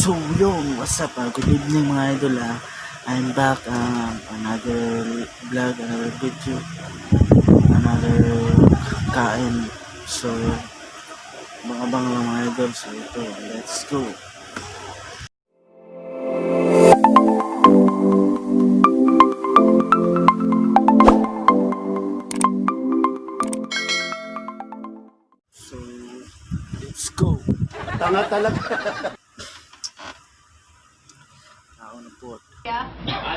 So yung what's up, good evening mga idol. I'm back, another vlog, another video, another kain. So mga abang lang mga idol. So ito, let's go. So let's go. Tanga talaga. Ako na po.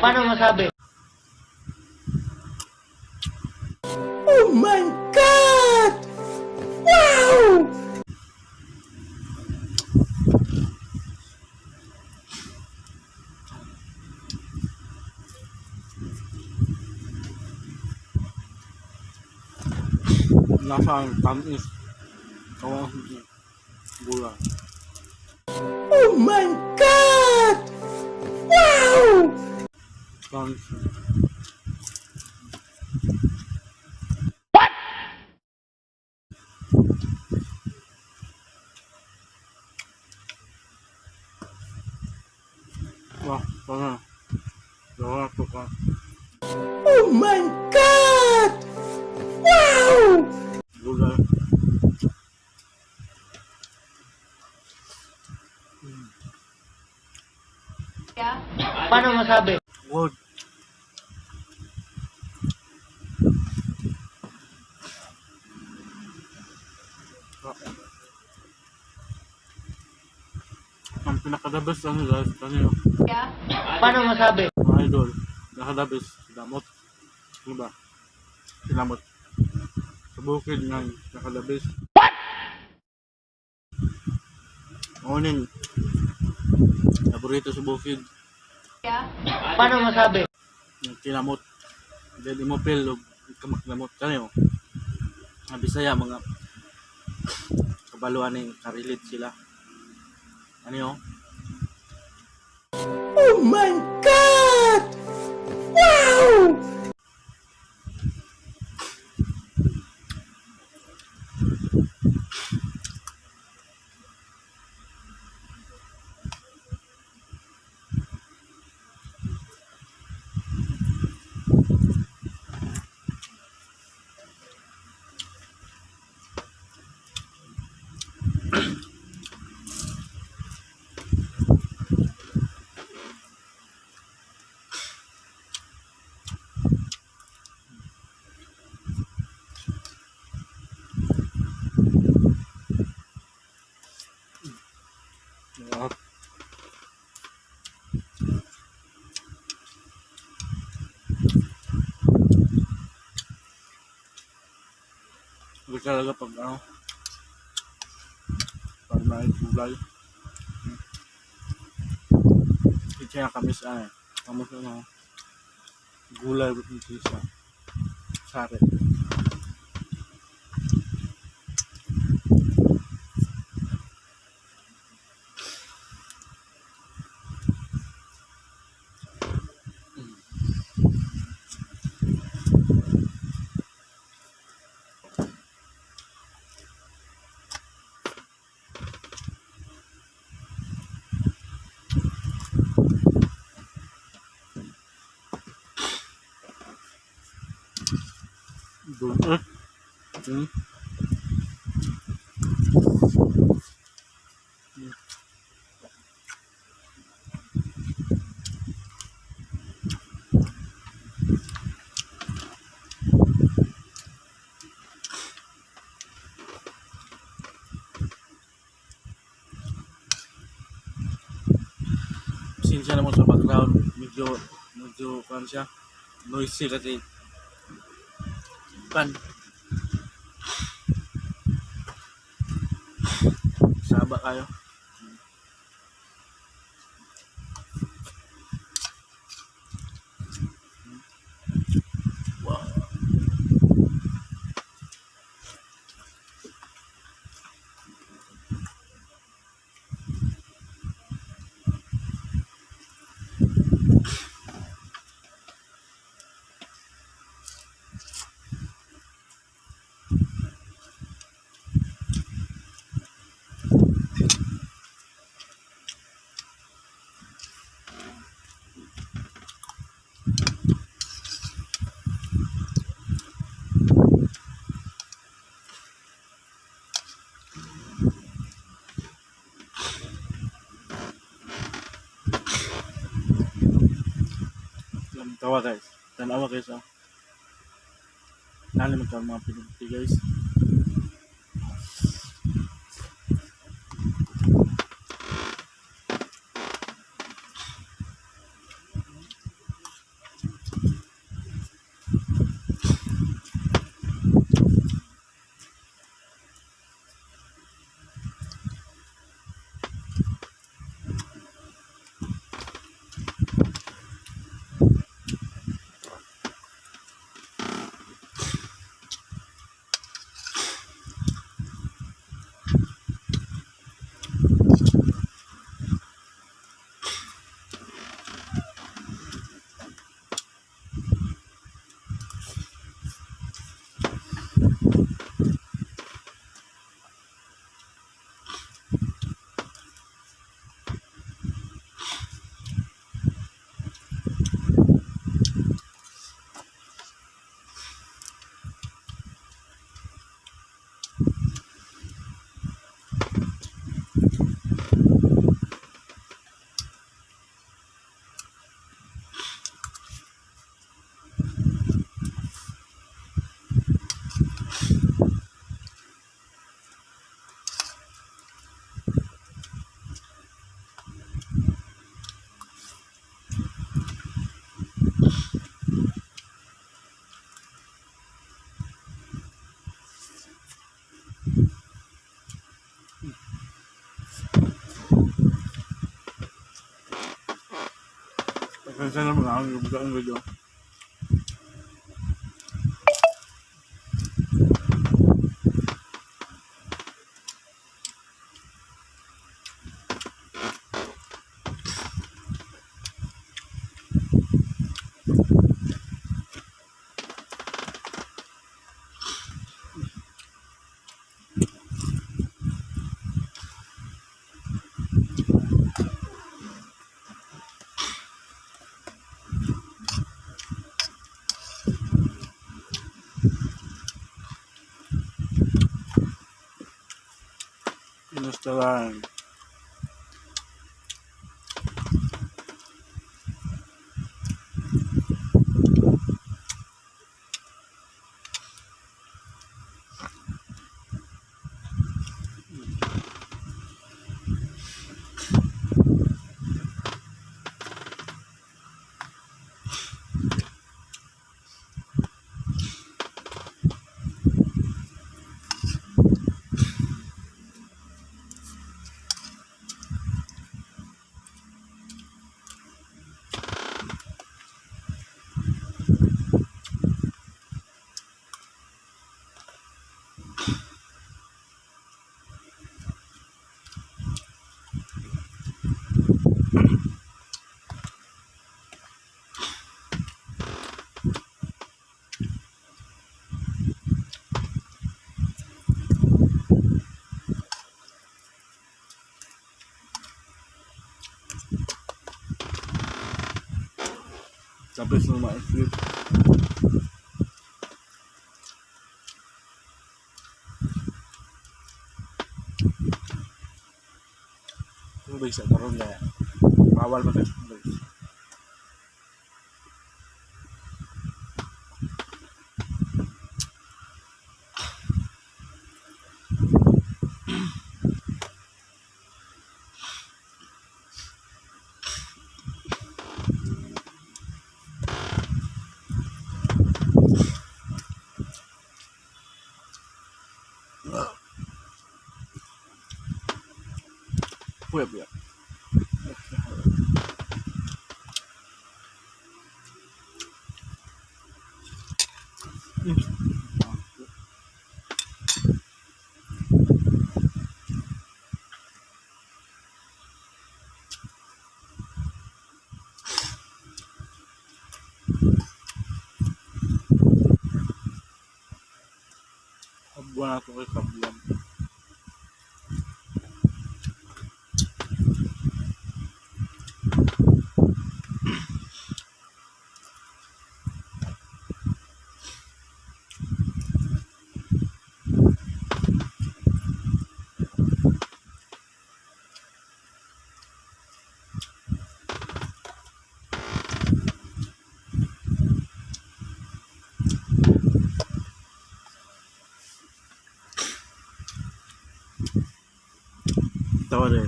Paano masabi? Oh my God! Wow! Nasa ang tamis. Kawang gulay. Oh my God! Wow! Tamis. What? Wah, tanga. Dawa to ka. Oh my God! Wow! Gulay. Paano masabi? Wood. Ang pinakadabas ano guys, kanyo. Paano masabi? Mga idol, nakadabas, damot. Ano ba? Sinamot. Sa bukid nga, nakadabas. What? Morning. Paborito sa bukid. Paano masabi? Yung kinamot. Dahil imopil o kamaklamot. Kanyo. Mga Bisaya, mga kabaluan ng karilit sila. Ano yun? Oh my God! Wow! Gusto talaga pag pag may gulay. Ito yung kamis kamis gulay with sa SARI. Sinsya naman sa background, medyo kan siya, noisy kasi kan saba kayo. Wow. Tawa guys. Tanawa guys oh. Nali magkaroon mga pinagti guys. Pasensya na mga ang bukaan video. Inusta lang. Tapos na ma-exit. Ito bisa karon na. Bawal pa tayo. Web ya. Kabuan ako kay kabuan. tawa rin.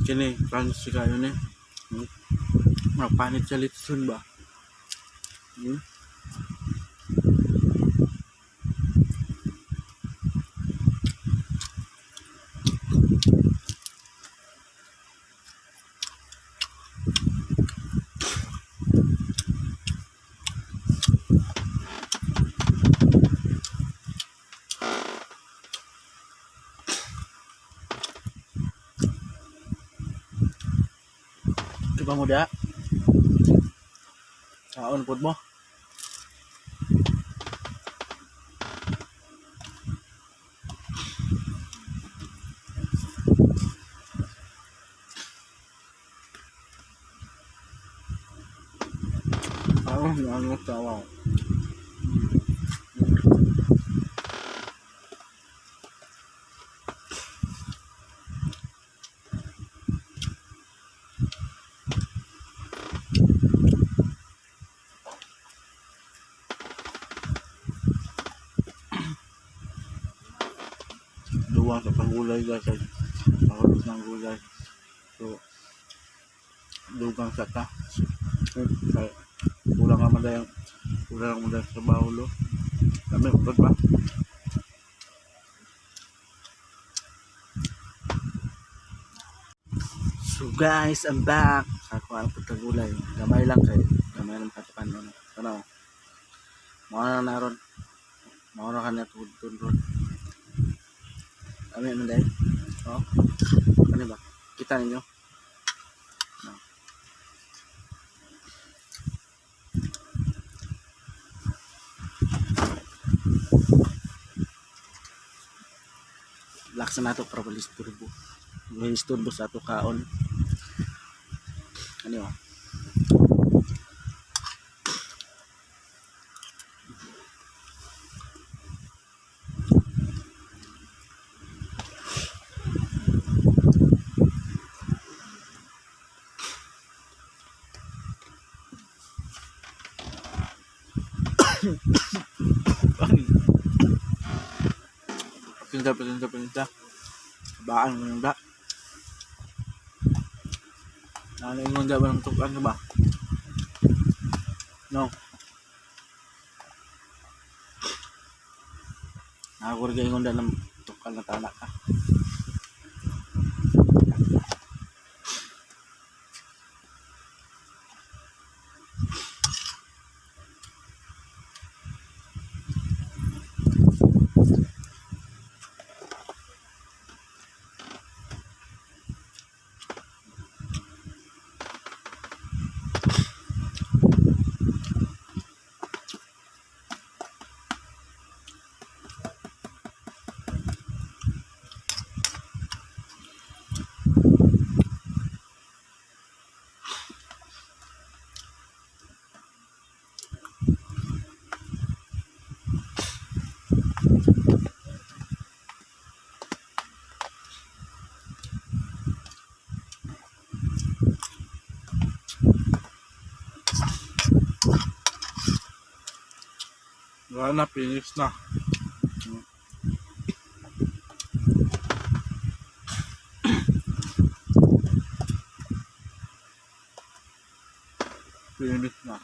Kini, Francis kayo ni. Panit sa litson ba? Coba muda. Kaon pud mo. Ano tawa. Luwang sa panggulay guys, pangulog ng gulay. So, dugang sa ta. Kulang naman dahil sa bahulo. Kami, upad ba? So guys, I'm back. Ako ang pagkagulay. Gamay lang katipan mo. Ano? Mga naroon. Mga na kanina tun. Kami naman dahil. Oh. Ano ba? Kita ninyo? No. Laksa na ito para balisturbo. Balisturbo sa ito kaon. Ano yun? Pinta. Baan mo yung da. Nanaingon da ba ng natuk.an ba? No. Nakakurga ingon da ng natuk.an na tanak ka. Wala na, finish na. Finish na.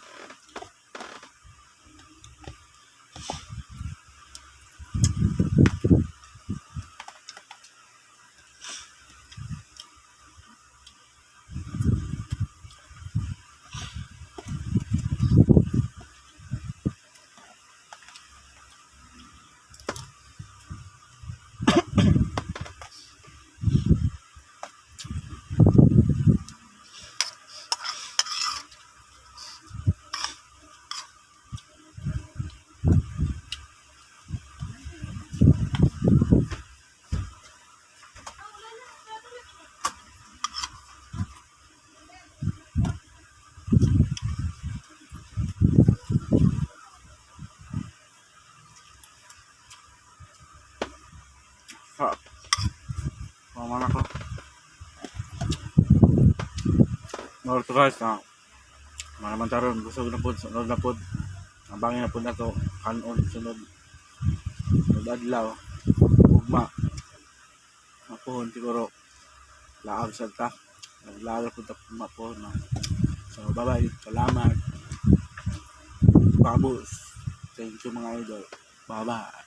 Mana ko. Mga to guys, manaman taron, busog na pod, sunod na pod. Ang bangin na pod na to, kanon, sunod adlaw, ugma. Apuhon siguro, laag sa ta. Naglaga po tapos po no. So bye-bye. Salamat. Babos. Thank you mga idol. Bye-bye.